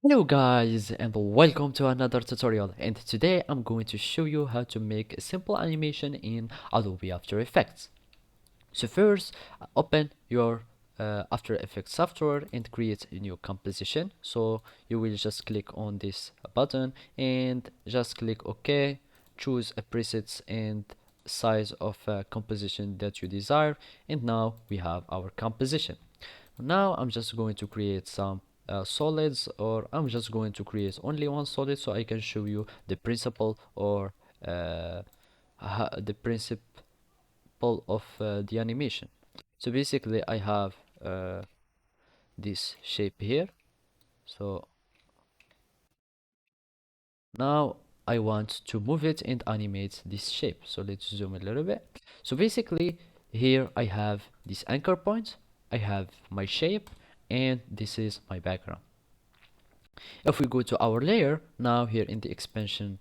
Hello guys and welcome to another tutorial, and today I'm going to show you how to make a simple animation in Adobe After Effects. So first open your After Effects software and create a new composition. So you will just click on this button and just click OK, choose a presets and size of composition that you desire, and now we have our composition. Now I'm just going to create some solids, or I'm just going to create only one solid so I can show you the principle, or uh, the principle of the animation. So basically I have this shape here. So now I want to move it and animate this shape. So let's zoom a little bit. So basically here I have this anchor point, I have my shape, and this is my background. If we go to our layer, now here in the expansion,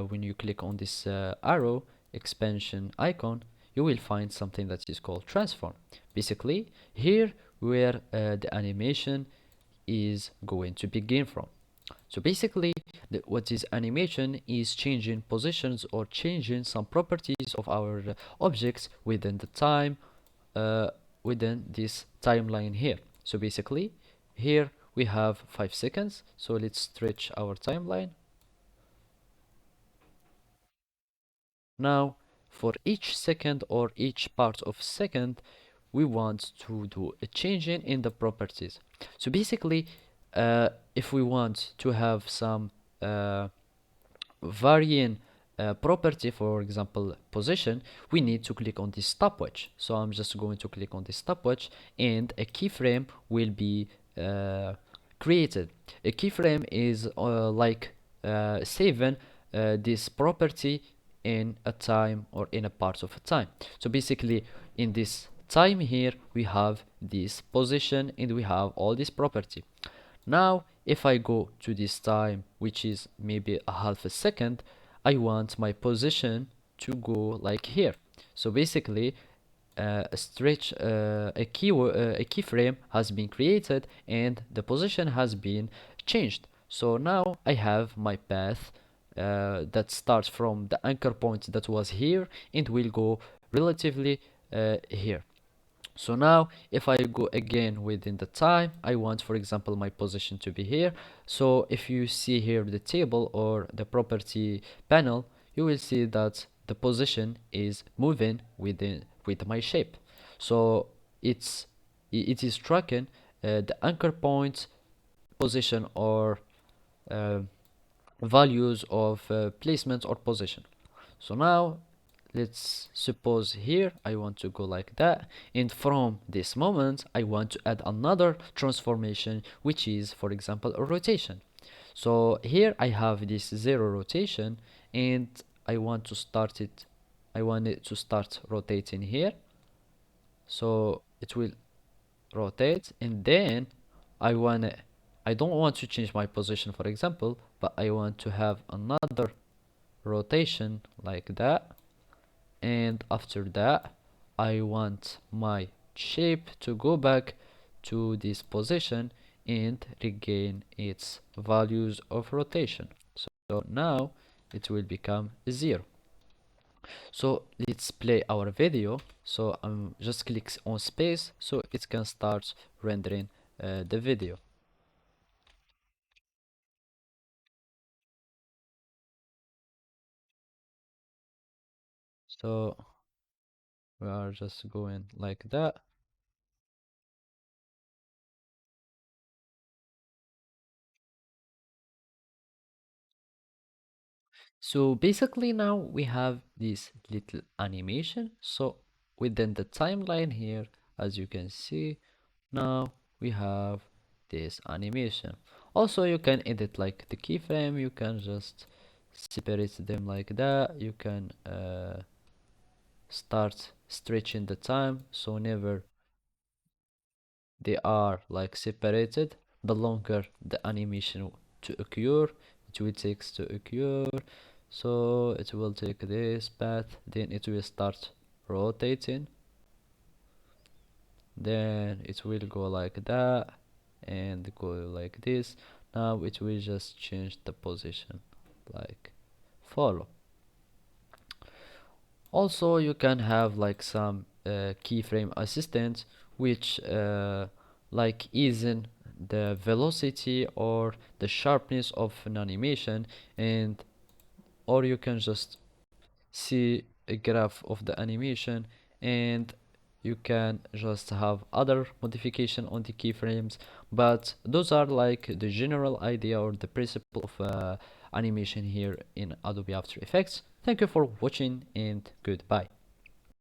when you click on this arrow expansion icon, you will find something that is called transform. Basically, here where the animation is going to begin from. So basically, what is animation is changing positions or changing some properties of our objects within the time, uh, within this timeline here. So basically, here we have 5 seconds. So let's stretch our timeline. Now, for each second or each part of second, we want to do a change in the properties. So basically, if we want to have some varying property, for example position, we need to click on this stopwatch. So I'm just going to click on this stopwatch and a keyframe will be created. A keyframe is like saving this property in a time or in a part of a time. So basically in this time here we have this position and we have all this property. Now, if I go to this time, which is maybe a half a second, I want my position to go like here. So basically, a keyframe has been created and the position has been changed. So now I have my path that starts from the anchor point that was here and will go relatively here. So now if I go again within the time, I want, for example, my position to be here. So if you see here the table or the property panel, you will see that the position is moving with my shape. So it is tracking the anchor point position, or uh, values of placement or position. So now let's suppose here I want to go like that, and from this moment I want to add another transformation, which is, for example, a rotation. So here I have this zero rotation and I want it to start rotating here. So it will rotate, and then I don't want to change my position, for example, but I want to have another rotation like that. And after that I want my shape to go back to this position and regain its values of rotation. So now it will become 0. So let's play our video. So just click on space so it can start rendering the video. So we are just going like that. So basically now we have this little animation. So within the timeline here, as you can see, now we have this animation. Also, you can edit like the keyframe, you can just separate them like that. You can start stretching the time, so whenever they are like separated, the longer the animation to occur, it will take to occur. So it will take this path, then it will start rotating, then it will go like that and go like this. Now it will just change the position like follow. Also you can have like some keyframe assistants which like ease in the velocity or the sharpness of an animation, and or you can just see a graph of the animation, and you can just have other modification on the keyframes, but those are like the general idea or the principle of animation here in Adobe After Effects. Thank you for watching and goodbye.